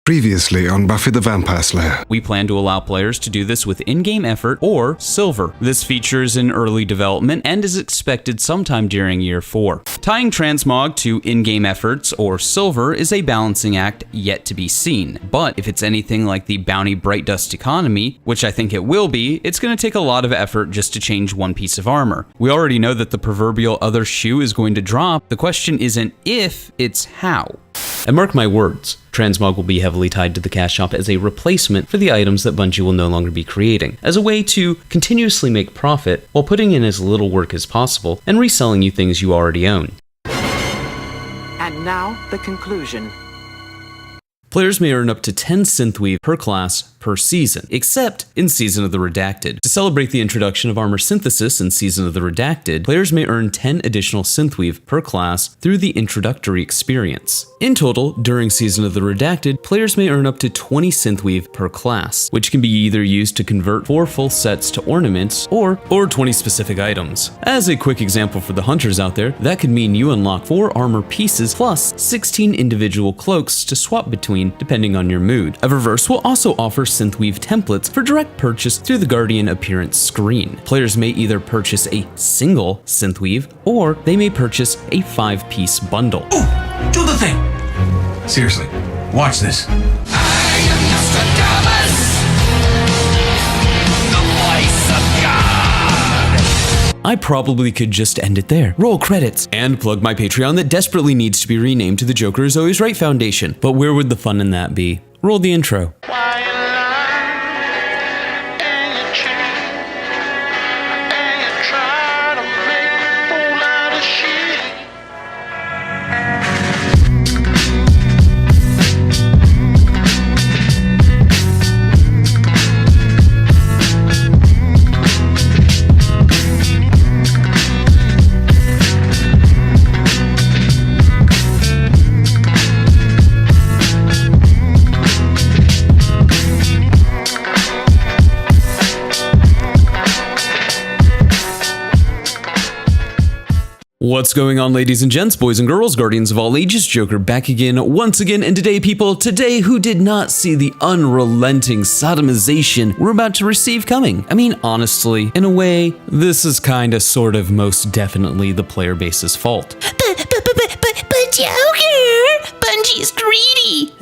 Previously on Buffy the Vampire Slayer. We plan to allow players to do this with in-game effort or silver. This feature is in early development and is expected sometime during year 4. Tying Transmog to in-game efforts or silver is a balancing act yet to be seen. But if it's anything like the bounty Bright Dust economy, which I think it will be, it's going to take a lot of effort just to change one piece of armor. We already know that the proverbial other shoe is going to drop. The question isn't if, it's how. And mark my words, Transmog will be heavily tied to the cash shop as a replacement for the items that Bungie will no longer be creating, as a way to continuously make profit while putting in as little work as possible and reselling you things you already own. And now, the conclusion. Players may earn up to 10 synthweave per class per season, except in Season of the Redacted. To celebrate the introduction of armor synthesis in Season of the Redacted, players may earn 10 additional synthweave per class through the introductory experience. In total, during Season of the Redacted, players may earn up to 20 synthweave per class, which can be either used to convert 4 full sets to ornaments or 20 specific items. As a quick example for the hunters out there, that could mean you unlock 4 armor pieces plus 16 individual cloaks to swap between depending on your mood. Eververse will also offer synthweave templates for direct purchase through the Guardian appearance screen. Players may either purchase a single synthweave or they may purchase a 5-piece bundle. Ooh, do the thing! Seriously, watch this. I am Nostradamus, the voice of God. I probably could just end it there, roll credits, and plug my Patreon that desperately needs to be renamed to the Joker is Always Right Foundation. But where would the fun in that be? Roll the intro. What's going on, ladies and gents, boys and girls, guardians of all ages, Joker back again, once again, and today, people, today who did not see the unrelenting sodomization we're about to receive coming. I mean, honestly, in a way, this is kinda, sort of, most definitely the player base's fault. But Joker, Bungie's greedy.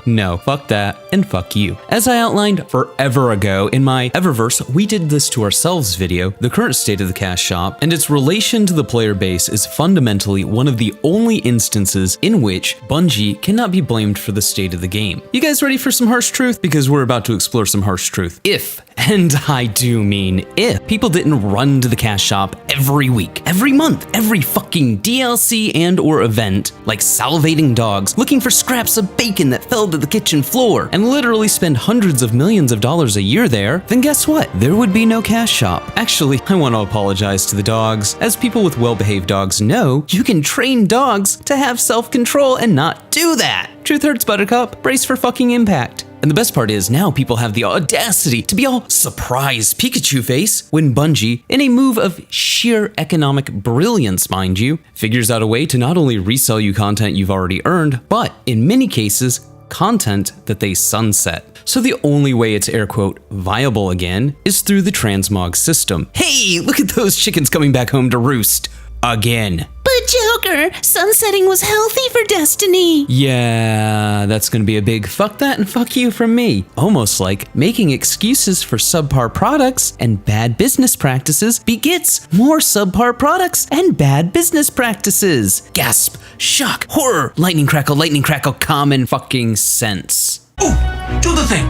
No, fuck that, and fuck you. As I outlined forever ago in my Eververse, we did this to ourselves video, the current state of the cash shop, and its relation to the player base is fundamentally one of the only instances in which Bungie cannot be blamed for the state of the game. You guys ready for some harsh truth? Because we're about to explore some harsh truth. If, and I do mean if, people didn't run to the cash shop every week, every month, every fucking DLC and or event, like salivating dogs looking for scraps of bacon that fell to the kitchen floor, and literally spend hundreds of millions of dollars a year there, then guess what? There would be no cash shop. Actually, I want to apologize to the dogs. As people with well-behaved dogs know, you can train dogs to have self-control and not do that. Truth hurts, Buttercup. Brace for fucking impact. And the best part is, now people have the audacity to be all surprised Pikachu face when Bungie, in a move of sheer economic brilliance, mind you, figures out a way to not only resell you content you've already earned, but in many cases, content that they sunset. So the only way it's air quote viable again is through the Transmog system. Hey, look at those chickens coming back home to roost. Again. But Joker, sunsetting was healthy for Destiny. Yeah, that's gonna be a big fuck that and fuck you from me. Almost like making excuses for subpar products and bad business practices begets more subpar products and bad business practices. Gasp, shock, horror, lightning crackle, common fucking sense. Ooh, do the thing!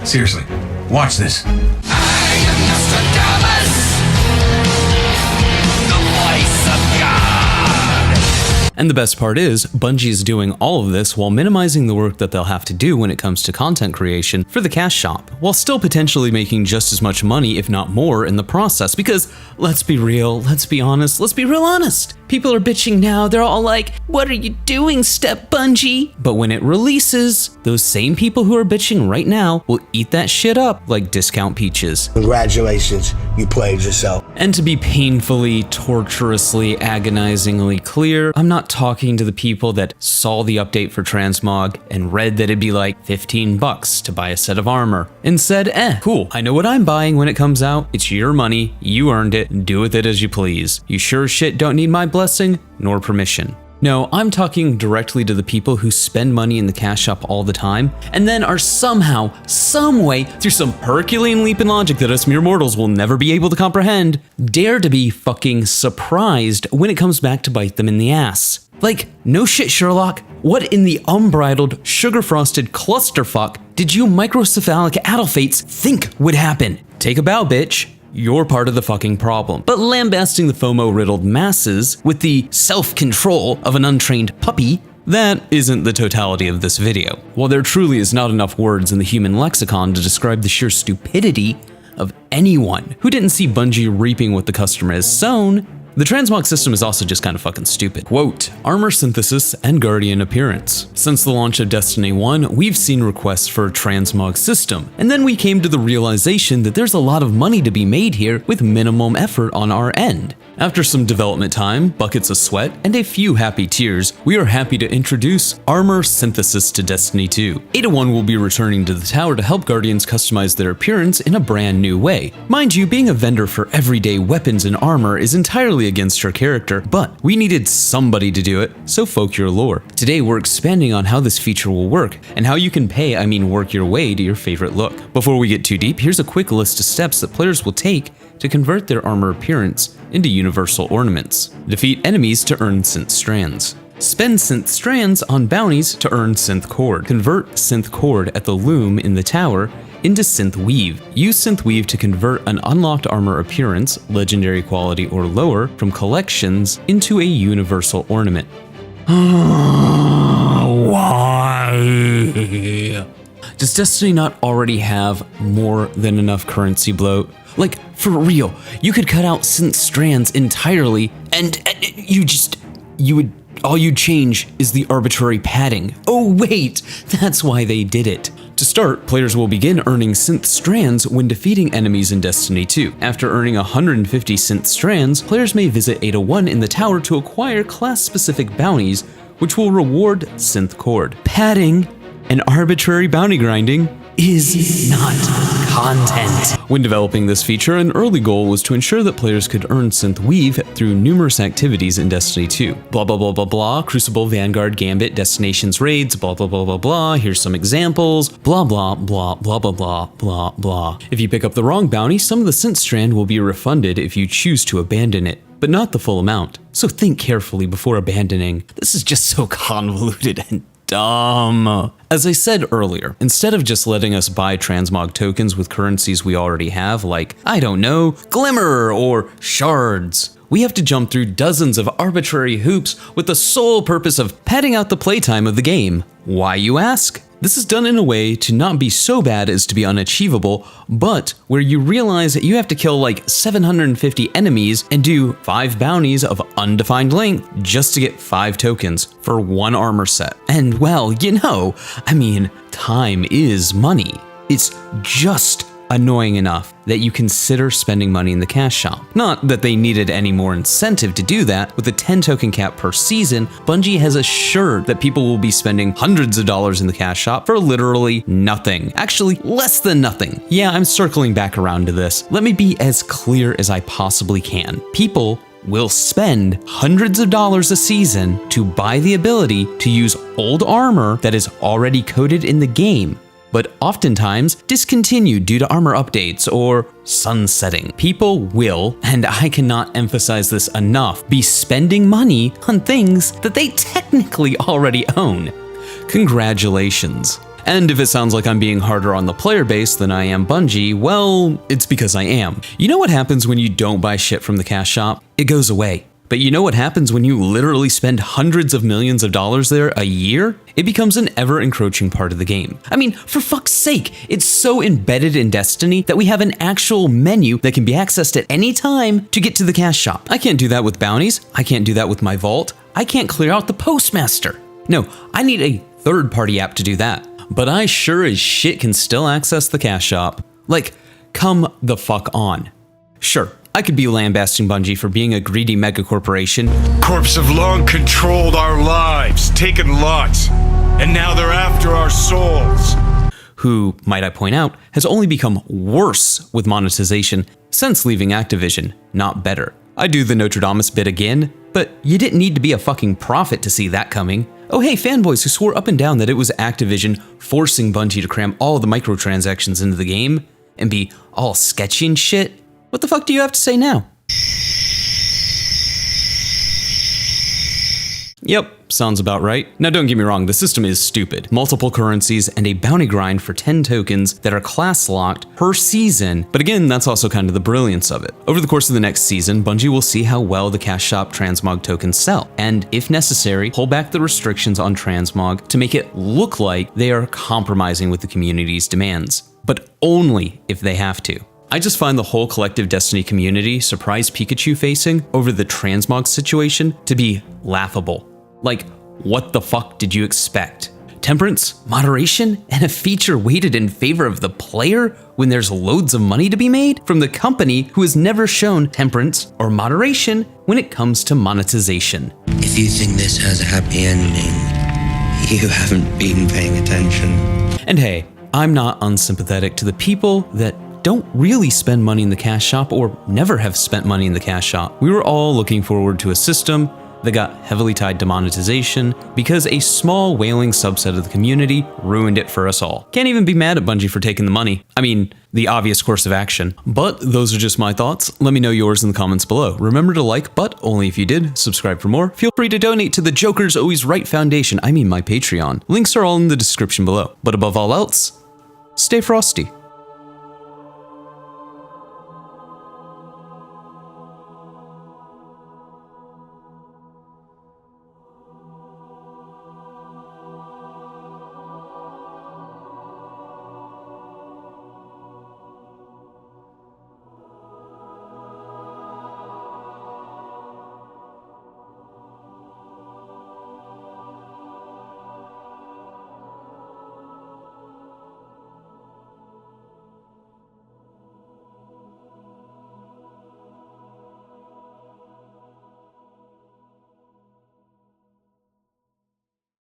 Seriously, watch this. I am Nostradamus, the voice of God. And the best part is, Bungie is doing all of this while minimizing the work that they'll have to do when it comes to content creation for the cash shop, while still potentially making just as much money, if not more, in the process. Because, let's be real, let's be honest, let's be real honest. People are bitching now, they're all like, what are you doing, Step Bungie? But when it releases, those same people who are bitching right now will eat that shit up like discount peaches. Congratulations, you played yourself. And to be painfully, torturously, agonizingly clear, I'm not talking to the people that saw the update for Transmog and read that it'd be like $15 to buy a set of armor and said, cool, I know what I'm buying when it comes out. It's your money, you earned it, do with it as you please. You sure as shit don't need my blessing nor permission. No, I'm talking directly to the people who spend money in the cash shop all the time and then are somehow, some way, through some Herculean leap in logic that us mere mortals will never be able to comprehend, dare to be fucking surprised when it comes back to bite them in the ass. Like, no shit, Sherlock. What in the unbridled, sugar-frosted clusterfuck did you microcephalic adelphates think would happen? Take a bow, bitch. You're part of the fucking problem. But lambasting the FOMO-riddled masses with the self-control of an untrained puppy, that isn't the totality of this video. While there truly is not enough words in the human lexicon to describe the sheer stupidity of anyone who didn't see Bungie reaping what the customer has sown, the transmog system is also just kind of fucking stupid. Quote, armor synthesis and guardian appearance. Since the launch of Destiny 1, we've seen requests for a transmog system, and then we came to the realization that there's a lot of money to be made here with minimum effort on our end. After some development time, buckets of sweat, and a few happy tears, we are happy to introduce armor synthesis to Destiny 2. Ada 1 will be returning to the tower to help Guardians customize their appearance in a brand new way. Mind you, being a vendor for everyday weapons and armor is entirely against her character, but we needed somebody to do it, so folk your lore. Today we're expanding on how this feature will work, and how you can work your way to your favorite look. Before we get too deep, here's a quick list of steps that players will take to convert their armor appearance into universal ornaments. Defeat enemies to earn synth strands. Spend synth strands on bounties to earn synth cord. Convert synth cord at the loom in the tower into synth weave. Use synth weave to convert an unlocked armor appearance, legendary quality or lower, from collections into a universal ornament. Why? Does Destiny not already have more than enough currency bloat? Like, for real, you could cut out synth strands entirely and all you'd change is the arbitrary padding. Oh wait, that's why they did it. To start, players will begin earning synth strands when defeating enemies in Destiny 2. After earning 150 synth strands, players may visit Ada 1 in the tower to acquire class-specific bounties, which will reward synth cord. Padding and arbitrary bounty grinding is not content. When developing this feature, an early goal was to ensure that players could earn synth weave through numerous activities in Destiny 2. Blah blah blah blah blah, Crucible, Vanguard, Gambit, Destinations, Raids, blah blah blah blah blah, here's some examples, blah blah blah blah blah blah blah blah. If you pick up the wrong bounty, some of the synth strand will be refunded if you choose to abandon it, but not the full amount. So think carefully before abandoning. This is just so convoluted and dumb. As I said earlier, instead of just letting us buy transmog tokens with currencies we already have, like, I don't know, Glimmer or Shards, we have to jump through dozens of arbitrary hoops with the sole purpose of padding out the playtime of the game. Why, you ask? This is done in a way to not be so bad as to be unachievable, but where you realize that you have to kill like 750 enemies and do 5 bounties of undefined length just to get 5 tokens for 1 armor set. And well, time is money. It's just annoying enough that you consider spending money in the cash shop. Not that they needed any more incentive to do that. With a 10 token cap per season, Bungie has assured that people will be spending hundreds of dollars in the cash shop for literally nothing. Actually, less than nothing. Yeah, I'm circling back around to this. Let me be as clear as I possibly can. People will spend hundreds of dollars a season to buy the ability to use old armor that is already coded in the game, but oftentimes discontinued due to armor updates or sunsetting. People will, and I cannot emphasize this enough, be spending money on things that they technically already own. Congratulations. And if it sounds like I'm being harder on the player base than I am Bungie, well, it's because I am. You know what happens when you don't buy shit from the cash shop? It goes away. But you know what happens when you literally spend hundreds of millions of dollars there a year? It becomes an ever-encroaching part of the game. I mean, for fuck's sake, it's so embedded in Destiny that we have an actual menu that can be accessed at any time to get to the cash shop. I can't do that with bounties. I can't do that with my vault. I can't clear out the postmaster. No, I need a third-party app to do that. But I sure as shit can still access the cash shop. Like, come the fuck on. Sure, I could be lambasting Bungie for being a greedy megacorporation. Corps have long controlled our lives, taken lots, and now they're after our souls. Who, might I point out, has only become worse with monetization since leaving Activision, not better. I do the Nostradamus bit again, but you didn't need to be a fucking prophet to see that coming. Oh hey, fanboys who swore up and down that it was Activision forcing Bungie to cram all the microtransactions into the game and be all sketchy and shit, what the fuck do you have to say now? Yep, sounds about right. Now don't get me wrong, the system is stupid. Multiple currencies and a bounty grind for 10 tokens that are class locked per season, but again, that's also kind of the brilliance of it. Over the course of the next season, Bungie will see how well the Cash Shop Transmog tokens sell, and if necessary, pull back the restrictions on Transmog to make it look like they are compromising with the community's demands, but only if they have to. I just find the whole collective Destiny community surprise Pikachu facing over the Transmog situation to be laughable. Like, what the fuck did you expect? Temperance, moderation, and a feature weighted in favor of the player when there's loads of money to be made from the company who has never shown temperance or moderation when it comes to monetization. If you think this has a happy ending, you haven't been paying attention. And hey, I'm not unsympathetic to the people that don't really spend money in the cash shop or never have spent money in the cash shop. We were all looking forward to a system that got heavily tied to monetization because a small whaling subset of the community ruined it for us all. Can't even be mad at Bungie for taking the money. I mean, the obvious course of action. But those are just my thoughts. Let me know yours in the comments below. Remember to like, but only if you did, subscribe for more. Feel free to donate to the Joker's Always Right Foundation, I mean my Patreon. Links are all in the description below. But above all else, stay frosty.